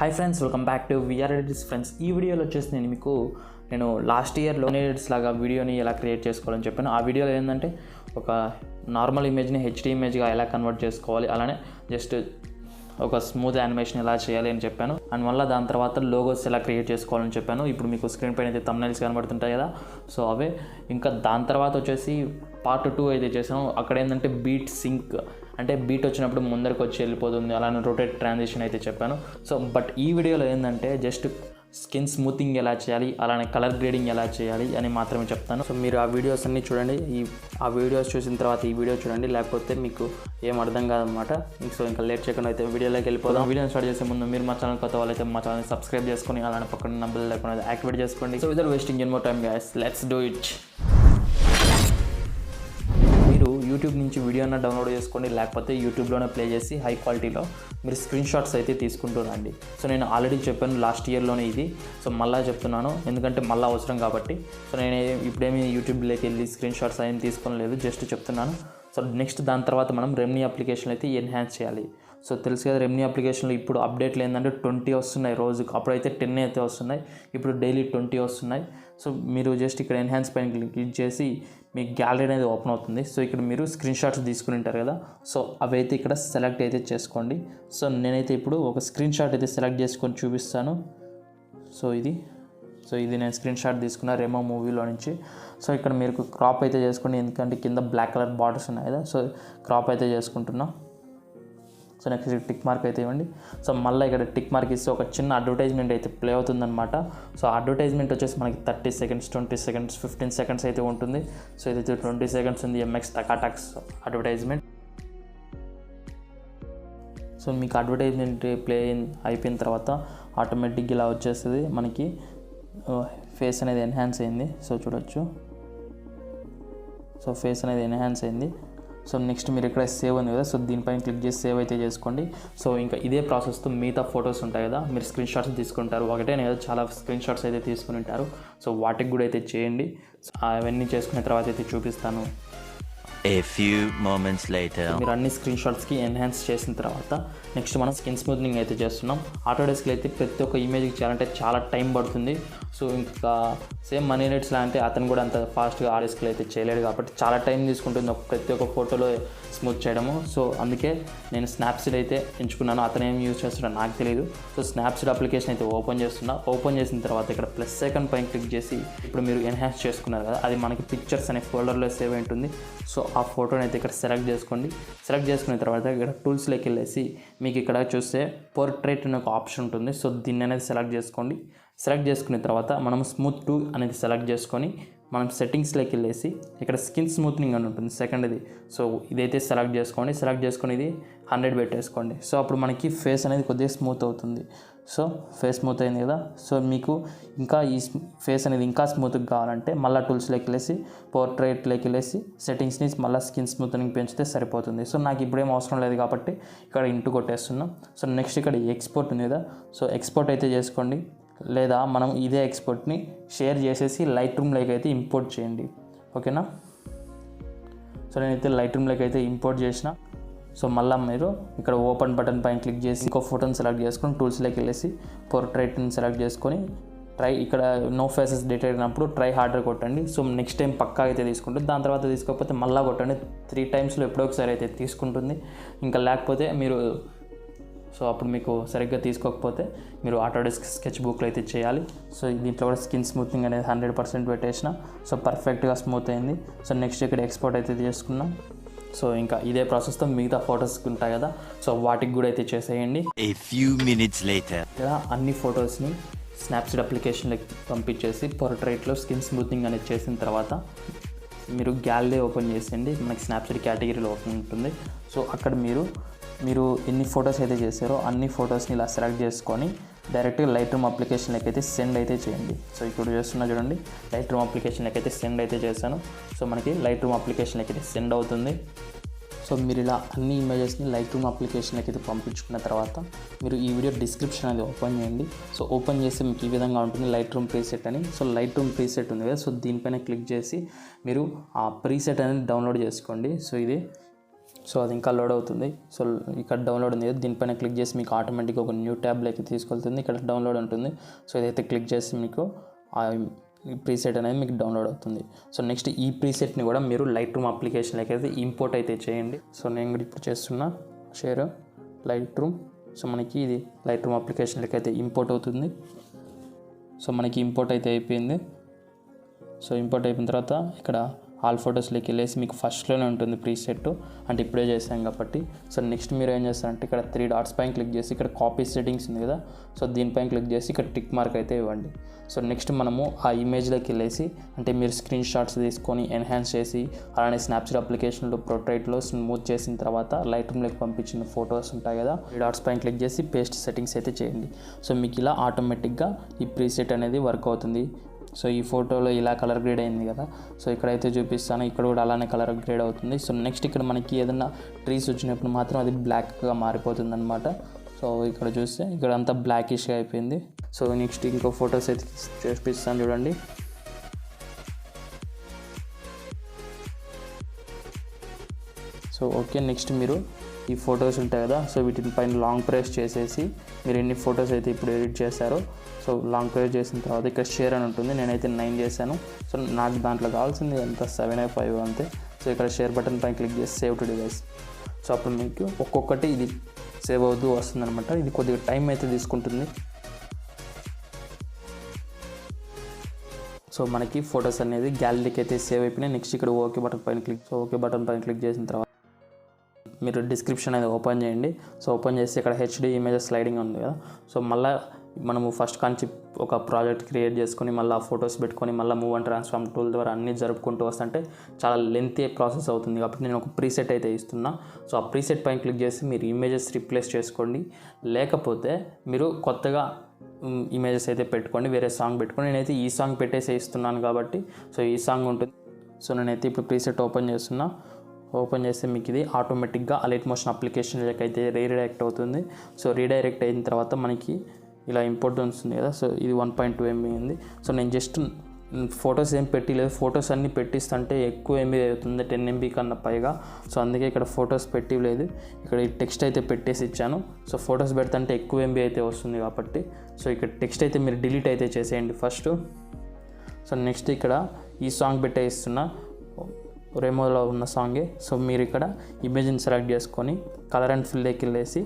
Hi friends, welcome back to VREdits friends. ఈ వీడియోలో వచ్చేసి నేను లాస్ట్ ఇయర్లో MANIEDITS లాగా వీడియోని ఎలా క్రియేట్ చేసుకోవాలని చెప్పాను. ఆ వీడియోలో ఏంటంటే ఒక నార్మల్ ఇమేజ్ని HD ఇమేజ్గా ఎలా కన్వర్ట్ చేసుకోవాలి, అలానే జస్ట్ ఒక స్మూత్ యానిమేషన్ ఎలా చేయాలి అని చెప్పాను. అండ్ మళ్ళీ దాని తర్వాత లోగోస్ ఎలా క్రియేట్ చేసుకోవాలని చెప్పాను. ఇప్పుడు మీకు స్క్రీన్ పైన అయితే థంబ్నెయిల్స్ కనబడుతుంటాయి కదా, సో అవే. ఇంకా దాని తర్వాత వచ్చేసి పార్ట్ 2 అయితే చేసాను. అక్కడ ఏంటంటే బీట్ సింక్, అంటే బీట్ వచ్చినప్పుడు ముందరికి వచ్చి వెళ్ళిపోతుంది, అలానే రొటేట్ ట్రాన్సిషన్ అయితే చెప్పాను. సో బట్ ఈ వీడియోలో ఏంటంటే జస్ట్ స్కిన్ స్మూతింగ్ ఎలా చేయాలి, అలానే కలర్ గ్రేడింగ్ ఎలా చేయాలి అని మాత్రమే చెప్తాను. సో మీరు ఆ వీడియోస్ అన్నీ చూడండి. ఆ వీడియోస్ చూసిన తర్వాత ఈ వీడియో చూడండి, లేకపోతే మీకు ఏం అర్థం కాదనమాట. సో ఇంకా లేట్ చేయకుండా అయితే వీడియోలోకి వెళ్ళిపోదాం. వీడియోని స్టార్ట్ చేసే ముందు మీరు మా ఛానల్ కొత్త వాళ్ళైతే మా ఛానల్ని సబ్స్క్రైబ్ చేసుకొని అలానే పక్కన బెల్ లేకుండా యాక్టివేట్ చేసుకోండి. So without wasting any more time guys, let's do it. మీరు యూట్యూబ్ నుంచి వీడియోని డౌన్లోడ్ చేసుకోండి, లేకపోతే యూట్యూబ్లోనే ప్లే చేసి హై క్వాలిటీలో మీరు స్క్రీన్ షాట్స్ అయితే తీసుకుంటూ రండి. సో నేను ఆల్రెడీ చెప్పాను లాస్ట్ ఇయర్లోనే ఇది, సో మళ్ళీ చెప్తున్నాను ఎందుకంటే మళ్ళీ అవసరం కాబట్టి. సో నేను ఇప్పుడేమి యూట్యూబ్లోకి వెళ్ళి స్క్రీన్ షాట్స్ ఏం తీసుకోలేదు, జస్ట్ చెప్తున్నాను. సో నెక్స్ట్ దాని తర్వాత మనం రెమ్నీ అప్లికేషన్ అయితే ఎన్హాన్స్ చేయాలి. సో తెలుసు కదా, రెమ్నీ అప్లికేషన్లో ఇప్పుడు అప్డేట్లు ఏంటంటే 20 వస్తున్నాయి రోజుకు. అప్పుడైతే 10 అయితే వస్తున్నాయి, ఇప్పుడు డైలీ 20 వస్తున్నాయి. సో మీరు జస్ట్ ఇక్కడ ఎన్హాన్స్ పైన క్లిక్ చేసి మీ గ్యాలరీ అనేది ఓపెన్ అవుతుంది. సో ఇక్కడ మీరు స్క్రీన్ షాట్స్ తీసుకుని ఉంటారు కదా, సో అవైతే ఇక్కడ సెలెక్ట్ అయితే చేసుకోండి. సో నేనైతే ఇప్పుడు ఒక స్క్రీన్ షాట్ అయితే సెలెక్ట్ చేసుకొని చూపిస్తాను. సో ఇది నేను స్క్రీన్ షాట్ తీసుకున్న రెమో మూవీలో నుంచి. సో ఇక్కడ మీరు క్రాప్ అయితే చేసుకోండి, ఎందుకంటే కింద బ్లాక్ కలర్ బార్డర్స్ ఉన్నాయి కదా, సో క్రాప్ అయితే చేసుకుంటున్నా. సో నెక్స్ట్ టిక్ మార్క్ అయితే ఇవ్వండి. సో మళ్ళీ ఇక్కడ టిక్ మార్క్ ఇస్తే ఒక చిన్న అడ్వర్టైజ్మెంట్ అయితే ప్లే అవుతుందన్నమాట. సో అడ్వర్టైజ్మెంట్ వచ్చేసి మనకి 30 సెకండ్స్, 20 సెకండ్స్, 15 సెకండ్స్ అయితే ఉంటుంది. సో ఇదైతే 20 సెకండ్స్ ఉంది, MX టకాటాక్స్ అడ్వర్టైజ్మెంట్. సో మీకు అడ్వర్టైజ్మెంట్ ప్లే అయిపోయిన తర్వాత ఆటోమేటిక్గా ఇలా వచ్చేస్తుంది, మనకి ఫేస్ అనేది ఎన్హాన్స్ అయింది. సో చూడొచ్చు, సో ఫేస్ అనేది ఎన్హాన్స్ అయింది. సో నెక్స్ట్ మీరు ఇక్కడ సేవ్ ఉంది కదా, సో దీనిపైన క్లిక్ చేసి సేవ్ అయితే చేసుకోండి. సో ఇంకా ఇదే ప్రాసెస్తో మిగతా ఫొటోస్ ఉంటాయి కదా, మీరు స్క్రీన్ షాట్స్ తీసుకుంటారు, ఒకటే కదా చాలా స్క్రీన్ షాట్స్ అయితే తీసుకుని ఉంటారు. సో వాటికి కూడా అయితే చేయండి. అవన్నీ చేసుకున్న తర్వాత అయితే చూపిస్తాను. A few moments later. మీరు అన్ని స్క్రీన్ షాట్స్కి ఎన్హాన్స్ చేసిన తర్వాత నెక్స్ట్ మనం స్కిన్ స్మూత్నింగ్ అయితే చేస్తున్నాం. ఆటోడెస్క్లో అయితే ప్రతి ఒక్క ఇమేజ్కి చేయాలంటే చాలా టైం పడుతుంది. సో ఇంకా సేమ్ MANIEDITS అంటే అతను కూడా అంత ఫాస్ట్గా ఆటోడెస్క్లో అయితే చేయలేడు కాబట్టి చాలా టైం తీసుకుంటుంది ప్రతి ఒక్క ఫోటోలో స్మూత్ చేయడము. సో అందుకే నేను స్నాప్సీడ్ అయితే ఎంచుకున్నాను. అతను ఏం యూజ్ చేస్తాడో నాకు తెలియదు. సో స్నాప్సీడ్ అప్లికేషన్ అయితే ఓపెన్ చేస్తున్నా. ఓపెన్ చేసిన తర్వాత ఇక్కడ ప్లస్ ఐకాన్ పైన క్లిక్ చేసి ఇప్పుడు మీరు ఎన్హాన్స్ చేసుకున్నారు కదా, అది మనకి పిక్చర్స్ అనే ఫోల్డర్లో సేవ్ అయి ఉంటుంది. సో ఆ ఫోటోని అయితే ఇక్కడ సెలెక్ట్ చేసుకోండి. సెలెక్ట్ చేసుకున్న తర్వాత ఇక్కడ టూల్స్లోకి వెళ్ళేసి మీకు ఇక్కడ చూస్తే పోర్ట్రేట్ అనే ఒక ఆప్షన్ ఉంటుంది. సో దీన్ని అనేది సెలెక్ట్ చేసుకోండి. సెలెక్ట్ చేసుకున్న తర్వాత మనం స్మూత్ 2 అనేది సెలెక్ట్ చేసుకొని మనం సెట్టింగ్స్లోకి వెళ్ళేసి ఇక్కడ స్కిన్ స్మూత్నింగ్ అని ఉంటుంది సెకండ్ది. సో ఇదైతే సెలెక్ట్ చేసుకోండి. సెలెక్ట్ చేసుకొని ఇది 100 పెట్టేసుకోండి. సో అప్పుడు మనకి ఫేస్ అనేది కొద్దిగా స్మూత్ అవుతుంది. సో ఫేస్ స్మూత్ అయింది కదా. సో మీకు ఇంకా ఈ ఫేస్ అనేది ఇంకా స్మూత్గా కావాలంటే మళ్ళీ టూల్స్లోకి వెళ్ళేసి పోర్ట్రేట్లోకి వెళ్ళేసి సెట్టింగ్స్ని మళ్ళీ స్కిన్ స్మూత్నింగ్ పెంచితే సరిపోతుంది. సో నాకు ఇప్పుడేం అవసరం లేదు కాబట్టి ఇక్కడ ఇంటూ కొట్టేస్తున్నాం. సో నెక్స్ట్ ఇక్కడ ఎక్స్పోర్ట్ ఉంది కదా, సో ఎక్స్పోర్ట్ అయితే చేసుకోండి. లేదా మనం ఇదే ఎక్స్పోర్ట్ని షేర్ చేసేసి లైట్రూమ్లోకి అయితే ఇంపోర్ట్ చేయండి, ఓకేనా. సో నేనైతే లైట్రూమ్లోకి అయితే ఇంపోర్ట్ చేసిన. సో మళ్ళీ మీరు ఇక్కడ ఓపెన్ బటన్ పైన క్లిక్ చేసి ఇంకో ఫోటోని సెలెక్ట్ చేసుకొని టూల్స్లోకి వెళ్ళేసి పోర్ట్రేట్ని సెలెక్ట్ చేసుకొని ఇక్కడ నో ఫేసెస్ డిటెక్ట్ అయినప్పుడు ట్రై హార్డర్ కొట్టండి. సో నెక్స్ట్ టైం పక్కా అయితే తీసుకుంటుంది. దాని తర్వాత తీసుకోకపోతే మళ్ళీ కొట్టండి. 3 టైమ్స్లో ఎప్పుడో ఒకసారి అయితే తీసుకుంటుంది. ఇంకా లేకపోతే మీరు సో అప్పుడు మీకు సరిగ్గా తీసుకోకపోతే మీరు ఆటోడెస్క్ స్కెచ్బుక్లో అయితే చేయాలి. సో దీంట్లో కూడా స్కిన్ స్మూత్నింగ్ అనేది 100% పెట్టేసిన. సో పర్ఫెక్ట్గా స్మూత్ అయింది. సో నెక్స్ట్ ఇక్కడ ఎక్స్పోర్ట్ అయితే చేసుకున్నాం. సో ఇంకా ఇదే ప్రాసెస్తో మిగతా ఫొటోస్ ఉంటాయి కదా, సో వాటికి కూడా అయితే చేసేయండి. A few minutes later. ఇలా అన్ని ఫొటోస్ని స్నాప్సీడ్ అప్లికేషన్లోకి పంపించేసి పోర్ట్రేట్లో స్కిన్ స్మూత్నింగ్ అనేది చేసిన తర్వాత మీరు గ్యాలరీ ఓపెన్ చేసేయండి. మనకి స్నాప్సీడ్ కేటగిరీలో ఓపెన్ ఉంటుంది. సో అక్కడ మీరు ఎన్ని ఫొటోస్ అయితే చేశారో అన్ని ఫొటోస్ని ఇలా సెలెక్ట్ చేసుకొని డైరెక్ట్గా లైట్రూమ్ అప్లికేషన్లోకి అయితే సెండ్ అయితే చేయండి. సో ఇప్పుడు చేస్తున్నా చూడండి, లైట్రూమ్ అప్లికేషన్లోకి అయితే సెండ్ అయితే చేశాను. సో మనకి లైట్రూమ్ అప్లికేషన్లోకి అయితే సెండ్ అవుతుంది. సో మీరు ఇలా అన్ని ఇమేజెస్ని లైట్రూమ్ అప్లికేషన్లోకి అయితే పంపించుకున్న తర్వాత మీరు ఈ వీడియో డిస్క్రిప్షన్ అనేది ఓపెన్ చేయండి. సో ఓపెన్ చేస్తే మీకు ఈ విధంగా ఉంటుంది లైట్రూమ్ ప్రీసెట్ అని. సో లైట్రూమ్ ప్రీసెట్ ఉంది కదా, సో దీనిపైన క్లిక్ చేసి మీరు ఆ ప్రీసెట్ అనేది డౌన్లోడ్ చేసుకోండి. సో ఇది సో అది ఇంకా లోడ్ అవుతుంది. సో ఇక్కడ డౌన్లోడ్ ఉంది కదా, దీనిపైన క్లిక్ చేసి మీకు ఆటోమేటిక్గా ఒక న్యూ ట్యాబ్లోకి తీసుకెళ్తుంది. ఇక్కడ డౌన్లోడ్ ఉంటుంది. సో ఇదైతే క్లిక్ చేసి మీకు ఈ ప్రీసెట్ అనేది మీకు డౌన్లోడ్ అవుతుంది. సో నెక్స్ట్ ఈ ప్రీసెట్ని కూడా మీరు లైట్రూమ్ అప్లికేషన్లోకి అయితే ఇంపోర్ట్ అయితే చేయండి. సో నేను కూడా ఇప్పుడు చేస్తున్నా షేర్ లైట్రూమ్. సో మనకి ఇది లైట్రూమ్ అప్లికేషన్లోకి అయితే ఇంపోర్ట్ అవుతుంది. సో మనకి ఇంపోర్ట్ అయితే అయిపోయింది. సో ఇంపోర్ట్ అయిపోయిన తర్వాత ఇక్కడ ఆల్ ఫొటోస్లోకి వెళ్ళేసి మీకు ఫస్ట్లోనే ఉంటుంది ప్రీసెట్, అంటే ఇప్పుడే చేసాం కాబట్టి. సో నెక్స్ట్ మీరు ఏం చేస్తారంటే ఇక్కడ 3 డాట్స్ పైన క్లిక్ చేసి ఇక్కడ కాపీ సెట్టింగ్స్ ఉంది కదా, సో దీనిపైన క్లిక్ చేసి ఇక్కడ టిక్ మార్క్ అయితే ఇవ్వండి. సో నెక్స్ట్ మనము ఆ ఇమేజ్లోకి వెళ్ళేసి, అంటే మీరు స్క్రీన్ షాట్స్ తీసుకొని ఎన్హాన్స్ చేసి అలానే స్నాప్చాట్ అప్లికేషన్లో పోర్ట్రైట్లో స్మూత్ చేసిన తర్వాత లైట్రూమ్లోకి పంపించిన ఫొటోస్ ఉంటాయి కదా, 3 డాట్స్ పైన క్లిక్ చేసి పేస్ట్ సెట్టింగ్స్ అయితే చేయండి. సో మీకు ఇలా ఆటోమేటిక్గా ఈ ప్రీసెట్ అనేది వర్క్ అవుతుంది. సో ఈ ఫోటోలో ఇలా కలర్ గ్రేడ్ అయింది కదా, సో ఇక్కడైతే చూపిస్తాను, ఇక్కడ కూడా అలానే కలర్ గ్రేడ్ అవుతుంది. సో నెక్స్ట్ ఇక్కడ మనకి ఏదైనా ట్రీస్ వచ్చినప్పుడు మాత్రం అది బ్లాక్గా మారిపోతుంది అనమాట. సో ఇక్కడ చూస్తే ఇక్కడ అంతా బ్లాకిష్గా అయిపోయింది. సో నెక్స్ట్ ఇంకో ఫొటోస్ అయితే చూపిస్తాను చూడండి. సో ఓకే, నెక్స్ట్ మీరు ఈ ఫొటోస్ ఉంటాయి కదా, సో వీటిని పైన లాంగ్ ప్రెస్ చేసేసి మీరు ఎన్ని ఫొటోస్ అయితే ఇప్పుడు ఎడిట్ చేశారో, సో లాంగ్ ప్రెస్ చేసిన తర్వాత ఇక్కడ షేర్ అని ఉంటుంది. నేనైతే 9 చేశాను. సో నాకు దాంట్లో కావాల్సింది ఎంత 7/5 అంతే. సో ఇక్కడ షేర్ బటన్ పైన క్లిక్ చేసి సేవ్ టు డివైస్. సో అప్పుడు మీకు ఒక్కొక్కటి ఇది సేవ్ అవుతూ వస్తుంది అనమాట. ఇది కొద్దిగా టైం అయితే తీసుకుంటుంది. సో మనకి ఫొటోస్ అనేది గ్యాలరీకి అయితే సేవ్ అయిపోయినాయి. నెక్స్ట్ ఇక్కడ ఓకే బటన్ పైన క్లిక్ చేసిన తర్వాత మీరు డిస్క్రిప్షన్ అనేది ఓపెన్ చేయండి. సో ఓపెన్ చేసి ఇక్కడ హెచ్డి ఇమేజెస్ స్లైడింగ్ ఉంది కదా, సో మళ్ళీ మనము ఫస్ట్ కాంచి ఒక ప్రాజెక్ట్ క్రియేట్ చేసుకొని మళ్ళీ ఆ ఫొటోస్ పెట్టుకొని మళ్ళీ మూవ్ అండ్ ట్రాన్స్ఫార్మ్ టూల్ ద్వారా అన్నీ జరుపుకుంటూ వస్తుంటే చాలా లెంతీ ప్రాసెస్ అవుతుంది. కాబట్టి నేను ఒక ప్రీసెట్ అయితే ఇస్తున్నా. సో ఆ ప్రీసెట్ పైన క్లిక్ చేసి మీరు ఇమేజెస్ రీప్లేస్ చేసుకోండి, లేకపోతే మీరు కొత్తగా ఇమేజెస్ అయితే పెట్టుకోండి, వేరే సాంగ్ పెట్టుకోండి. నేనైతే ఈ సాంగ్ పెట్టేసి ఇస్తున్నాను కాబట్టి సో ఈ సాంగ్ ఉంటుంది. సో నేనైతే ఇప్పుడు ప్రీసెట్ ఓపెన్ చేస్తున్నా. ఓపెన్ చేస్తే మీకు ఇది ఆటోమేటిక్గా అలైట్ మోషన్ అప్లికేషన్లోకి అయితే రీడైరెక్ట్ అవుతుంది. సో రీడైరెక్ట్ అయిన తర్వాత మనకి ఇలా ఇంపోర్ట్ వస్తుంది కదా, సో ఇది 1.2 MB ఉంది. సో నేను జస్ట్ ఫొటోస్ ఏం పెట్టలేదు, ఫొటోస్ అన్నీ పెట్టిస్తుంటే ఎక్కువ MB అవుతుంది, 10 MB కన్నా పైగా. సో అందుకే ఇక్కడ ఫొటోస్ పెట్టిలేదు, ఇక్కడ టెక్స్ట్ అయితే పెట్టేసి ఇచ్చాను. సో ఫొటోస్ పెడితే ఎక్కువ MB అయితే వస్తుంది కాబట్టి సో ఇక్కడ టెక్స్ట్ అయితే మీరు డిలీట్ అయితే చేసేయండి ఫస్ట్. సో నెక్స్ట్ ఇక్కడ ఈ సాంగ్ పెట్టేస్తున్నా, రెమోలో ఉన్న సాంగే. సో మీరు ఇక్కడ ఇమేజ్ని సెలెక్ట్ చేసుకొని కలర్ అండ్ ఫిల్లోకి వెళ్ళేసి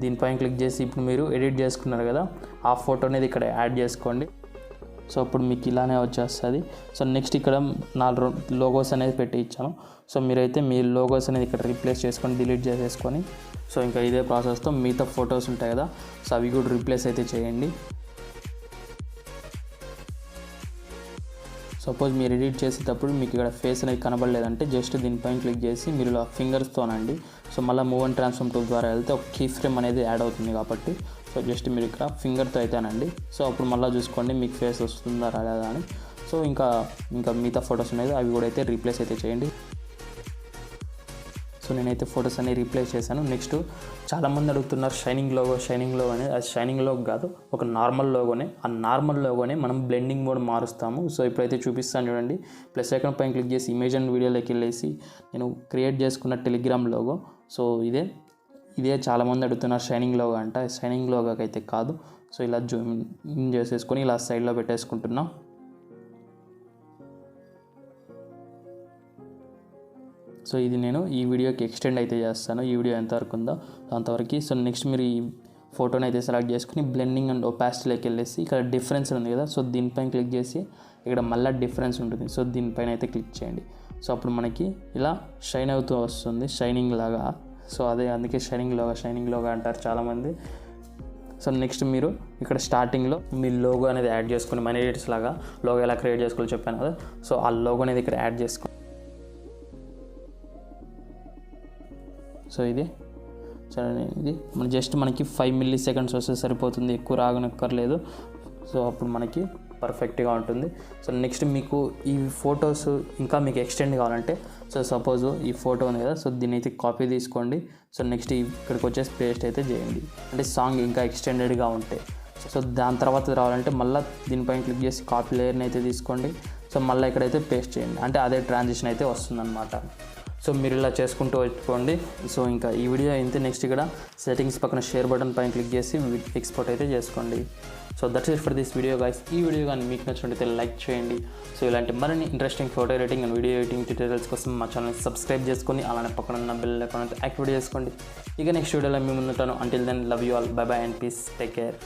దీనిపైన క్లిక్ చేసి ఇప్పుడు మీరు ఎడిట్ చేసుకున్నారు కదా ఆ ఫోటో అనేది ఇక్కడ యాడ్ చేసుకోండి. సో అప్పుడు మీకు ఇలానే వచ్చేస్తుంది. సో నెక్స్ట్ ఇక్కడ 4 లోగోస్ అనేది పెట్టి ఇచ్చాను. సో మీరైతే మీ లోగోస్ అనేది ఇక్కడ రీప్లేస్ చేసుకొని డిలీట్ చేసేసుకొని సో ఇంకా ఇదే ప్రాసెస్తో మిగతా ఫొటోస్ ఉంటాయి కదా, సో అవి కూడా రీప్లేస్ అయితే చేయండి. సపోజ్ మీరు ఎడిట్ చేసేటప్పుడు మీకు ఇక్కడ ఫేస్ అనేది కనబడలేదంటే జస్ట్ దీనిపైన క్లిక్ చేసి మీరు ఇలా ఫింగర్స్తోనండి. సో మళ్ళీ మూవ్ అండ్ ట్రాన్స్ఫార్మ్ టూల్ ద్వారా వెళ్తే ఒక కీ ఫ్రేమ్ అనేది యాడ్ అవుతుంది కాబట్టి సో జస్ట్ మీరు ఇక్కడ ఫింగర్తో అయితేనండి. సో అప్పుడు మళ్ళీ చూసుకోండి మీకు ఫేస్ వస్తుందా రాలేదా అని. సో ఇంకా మిగతా ఫొటోస్ అనేది అవి కూడా అయితే రీప్లేస్ అయితే చేయండి. సో నేనైతే ఫొటోస్ అన్ని రీప్లేస్ చేశాను. నెక్స్ట్ చాలామంది అడుగుతున్నారు షైనింగ్ లోగో అనేది. అది షైనింగ్ లోగో కాదు, ఒక నార్మల్ లోగోనే. ఆ నార్మల్ లోగోనే మనం బ్లెండింగ్ మోడ్ మారుస్తాము. సో ఇప్పుడైతే చూపిస్తాను చూడండి. ప్లస్ ఐకాన్ పైన క్లిక్ చేసి ఇమేజ్ అండ్ వీడియోలోకి వెళ్ళేసి నేను క్రియేట్ చేసుకున్న టెలిగ్రామ్ లోగో. సో ఇదే చాలామంది అడుగుతున్నారు షైనింగ్ లోగో అంట. షైనింగ్ లోగోకి అయితే కాదు. సో ఇలా జూమ్ ఇన్ చేసేసుకొని ఇలా సైడ్లో పెట్టేసుకుంటున్నా. సో ఇది నేను ఈ వీడియోకి ఎక్స్టెండ్ అయితే చేస్తాను, ఈ వీడియో ఎంతవరకు ఉందో అంతవరకు. సో నెక్స్ట్ మీరు ఈ ఫోటోని అయితే సెలెక్ట్ చేసుకుని బ్లెండింగ్ అండ్ ఒపాసిటీలోకి వెళ్ళేసి ఇక్కడ డిఫరెన్స్ ఉంది కదా, సో దీనిపైన క్లిక్ చేసి ఇక్కడ మళ్ళీ డిఫరెన్స్ ఉంటుంది. సో దీనిపైన అయితే క్లిక్ చేయండి. సో అప్పుడు మనకి ఇలా షైన్ అవుతూ వస్తుంది, షైనింగ్ లాగా. సో అందుకే షైనింగ్ లోగా అంటారు చాలామంది. సో నెక్స్ట్ మీరు ఇక్కడ స్టార్టింగ్లో మీ లోగో అనేది యాడ్ చేసుకుని MANIEDITS లాగా లోగో ఎలా క్రియేట్ చేసుకోవాలో చెప్పాను కదా, సో ఆ లోగో అనేది ఇక్కడ యాడ్ చేసుకోండి. సో ఇది జస్ట్ మనకి 5 milliseconds వస్తే సరిపోతుంది, ఎక్కువ రాగనక్కర్లేదు. సో అప్పుడు మనకి పర్ఫెక్ట్గా ఉంటుంది. సో నెక్స్ట్ మీకు ఈ ఫొటోస్ ఇంకా మీకు ఎక్స్టెండ్ కావాలంటే సో సపోజ్ ఈ ఫోటో ఉంది కదా, సో దీన్ని అయితే కాపీ తీసుకోండి. సో నెక్స్ట్ ఇక్కడికి వచ్చేసి పేస్ట్ అయితే చేయండి, అంటే సాంగ్ ఇంకా ఎక్స్టెండెడ్గా ఉంటే. సో దాని తర్వాత రావాలంటే మళ్ళీ దీనిపైన క్లిక్ చేసి కాపీ లేయర్ని అయితే తీసుకోండి. సో మళ్ళీ ఇక్కడైతే పేస్ట్ చేయండి, అంటే అదే ట్రాన్సిషన్ అయితే వస్తుందన్నమాట. సో మీరు ఇలా చేసుకుంటూ వచ్చుకోండి. సో ఇంకా ఈ వీడియో అయితే నెక్స్ట్ ఇక్కడ సెట్టింగ్స్ పక్కన షేర్ బటన్ పైన క్లిక్ చేసి ఎక్స్పోర్ట్ అయితే చేసుకోండి. So that's it for this video guys. ఈ వీడియో కానీ మీకు నచ్చినట్లయితే లైక్ చేయండి. సో ఇలాంటి మరిన్ని interesting photo editing and video editing tutorials కోసం మా ఛానల్ని సబ్స్క్రైబ్ చేసుకొని అలానే పక్కన ఉన్న బెల్ ఐకాన్ అయితే యాక్టివేట్ చేసుకోండి. ఇక నెక్స్ట్ వీడియోలో మీ ముందుంటాను. Until then love you all, bye bye and peace, take care.